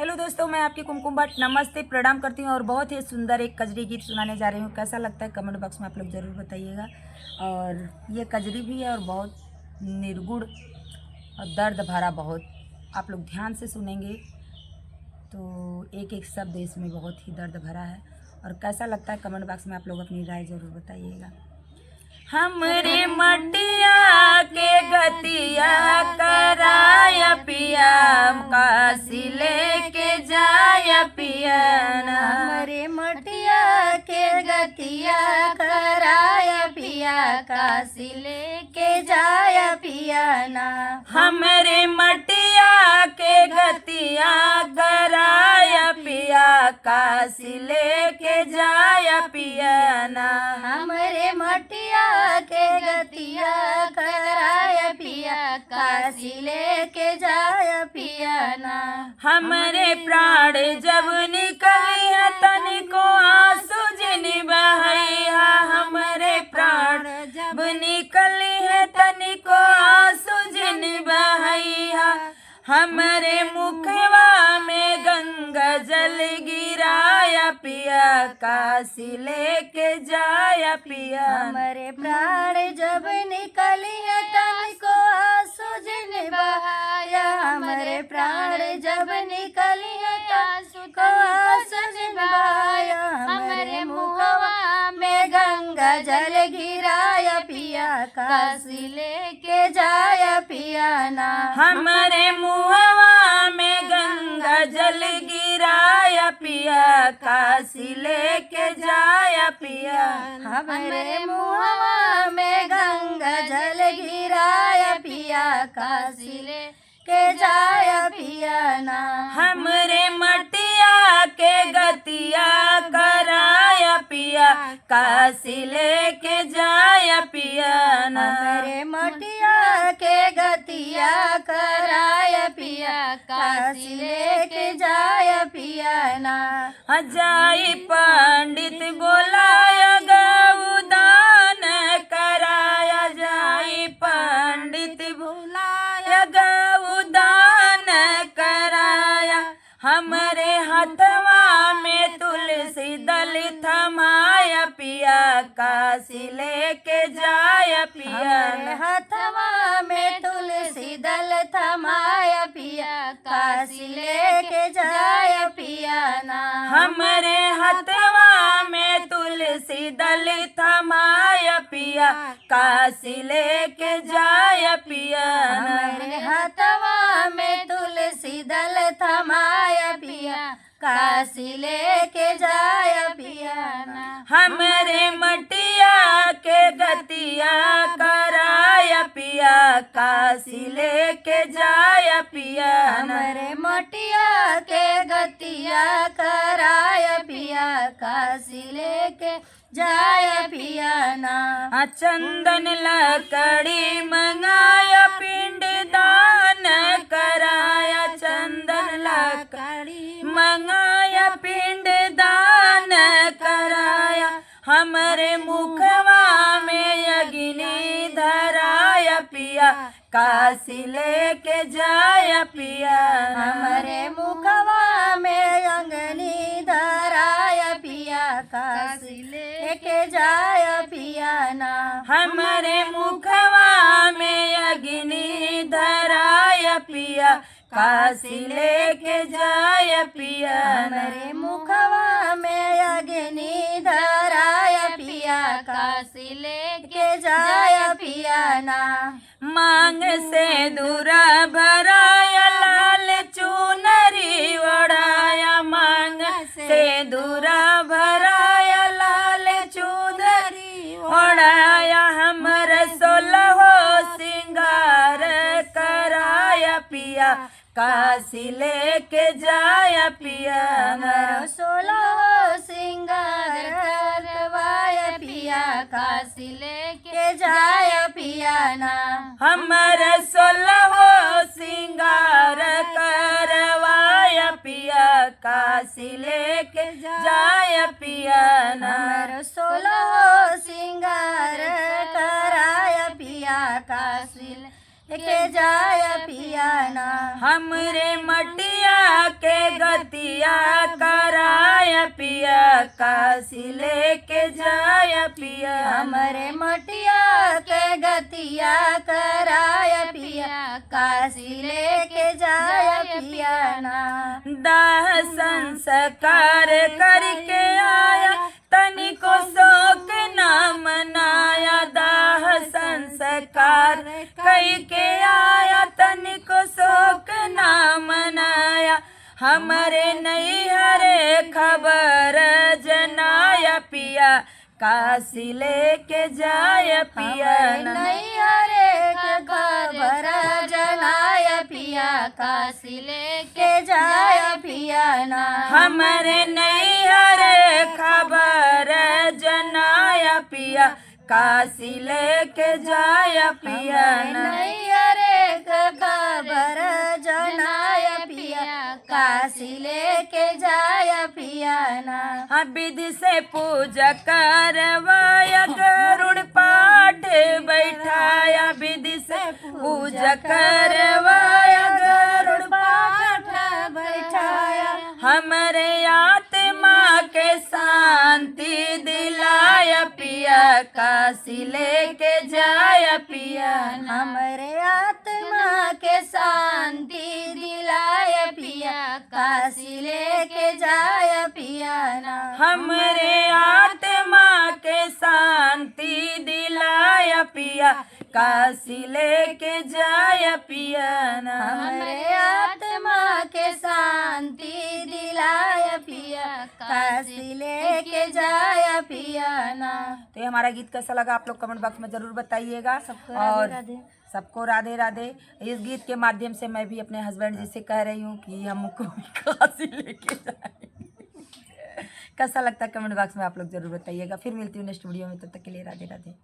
Hello दोस्तों, मैं आपकी कुमकुम भट्ट नमस्ते प्रणाम करती हूँ और बहुत ही सुंदर एक कजरी गीत सुनाने जा रही हूँ। कैसा लगता है कमेंट बॉक्स में आप लोग ज़रूर बताइएगा। और ये कजरी भी है और बहुत निर्गुण और दर्द भरा बहुत, आप लोग ध्यान से सुनेंगे तो एक एक शब्द इसमें बहुत ही दर्द भरा है। और कैसा लगता है कमेंट बॉक्स में आप लोग अपनी राय ज़रूर बताइएगा। हमरे मटिया के गतिया कराया पिया, काशी लेके जाया पिया ना। हमरे मटिया के गतिया कराया पिया, काशी लेके जाया पिया ना। हमरे मटिया के गतिया कराया पिया, काशी लेके जाया पिया ना। हमरे मटिया के गतिया कराया पिया, काशी लेके जाया पिया ना। हमरे प्राण जब निकली है तनिको आंसू जिन बहैया, हमरे प्राण जब निकली है तनिको आंसू जिन बहैया। हमरे मुखवा में गंगा जल गिराया पिया, काशी लेके जाया पिया। हमरे प्राण जब निकली है तनिको आंसू जिन बहाया, हमरे प्राण जब निकली है तनिको आंसू जिन बहाया। हमरे मुखवा में गंगा जल गिराया पिया, काशी लेके जाया पिया ना। हमरे मुहवा में गंगा जल गिराया पिया, काशी लेके जाया पिया। हमरे मुहवा में गंगा जल गिराया पिया, काशी लेके जाया पिया ना। हमरे मटिया के गतिया कराया पिया, काशी लेके जाया पिया ना। हमरे मटिया के गतिया कराया पिया, काशी लेके जाया पिया ना। जाई पंडित बोलाया गौदान कराया, जाई पंडित बोलाया गौदान कराया। हमरे हथवा में तुलसी दल थमाया पिया, काशी लेके जाया पिया। हमरे हथवा में तुलसी दल थमाया पिया, काशी लेके जाया पिया ना। हमरे हथवा में तुलसी दल थमाया पिया, काशी लेके जाया पिया। हमरे हथवा में तुलसी दल थमाया पिया, काशी लेके जाया पिया ना। हमरे मटिया के गतिया कराया पिया, काशी लेके जाया पिया। हमरे मटिया के गतिया कराया पिया, काशी लेके जाया पिया ना। चंदन लकड़ी मंगाया पिंड दान कराया, चंदन लकड़ी मंगाया पिंड दान कराया। हमरे मुखवा में अग्नि धराया पिया, काशी लेके जाया पिया। हमरे मुखवा में अग्नि धराया पिया, काशी लेके जाया पिया ना। हमरे मुखवा में अग्नि धराया पिया, काशी लेके जाया पिया। हमरे मुखवा में अग्नि धराया पिया, काशी लेके जाया पिया ना। मांग से दूरा भराया लाल चुनरी ओढ़ाया, मांग से दूरा भराया लाल चुनरी ओढ़ाया। हमर सोलहो सिंगार कराया पिया, काशी लेके जाया पिया। हमर सोलह सिंगार करवाया पिया, काशी लेके जाया पिया ना। हमर सोलहो सिंगार करवाया पिया, काशी लेके जाया पिया ना। हमर सोलह सिंगार कराया पिया, काशी के जाय पियाना। हमरे मटिया के गतिया कराय पिया काशी लेके जाय पिया। हमरे मटिया के गतिया कराय पिया काशी लेके जाय पियाना। दाह संस्कार करके आया तनिको शोक ना मनाया। दाह संस्कार करके आया तनिको शोक ना मनाया। हमरे नैहरे खबर जनाया पिया काशी लेके जाय पिया। नैहरे खबर जनाय पिया काशी लेके जाय पियाना। हमरे नैहरे खबर जनाया पिया काशी लेके जाय पिया। नैहरे खबर जनाय पिया काशी लेके जाय पियाना। विधि से पूजा करवाया गरुड़ पाठ बैठाया। विधि से पूजा करवाया गरुड़ पाठ बैठाया। हमरे आत्मा के शांति दिलाया पिया काशी लेके जाय पिया। हमरे आत्मा के शांति दिलाय पिया काशी लेके जाय पियाना। हमरे आत्मा के शांति दिलाया पिया काशी लेके जाय पियाना। हमरे आत्मा के शांति दिलाय पिया काशी लेके जाय पियाना। तो ये हमारा गीत कैसा लगा आप लोग कमेंट बॉक्स में जरूर बताइएगा। और सबको राधे राधे। इस गीत के माध्यम से मैं भी अपने हस्बैंड जी से कह रही हूँ कि हमको काशी लेके जाए। कैसा लगता है कमेंट बॉक्स में आप लोग जरूर बताइएगा। फिर मिलती हूँ नेक्स्ट वीडियो में, तब तक के लिए राधे राधे।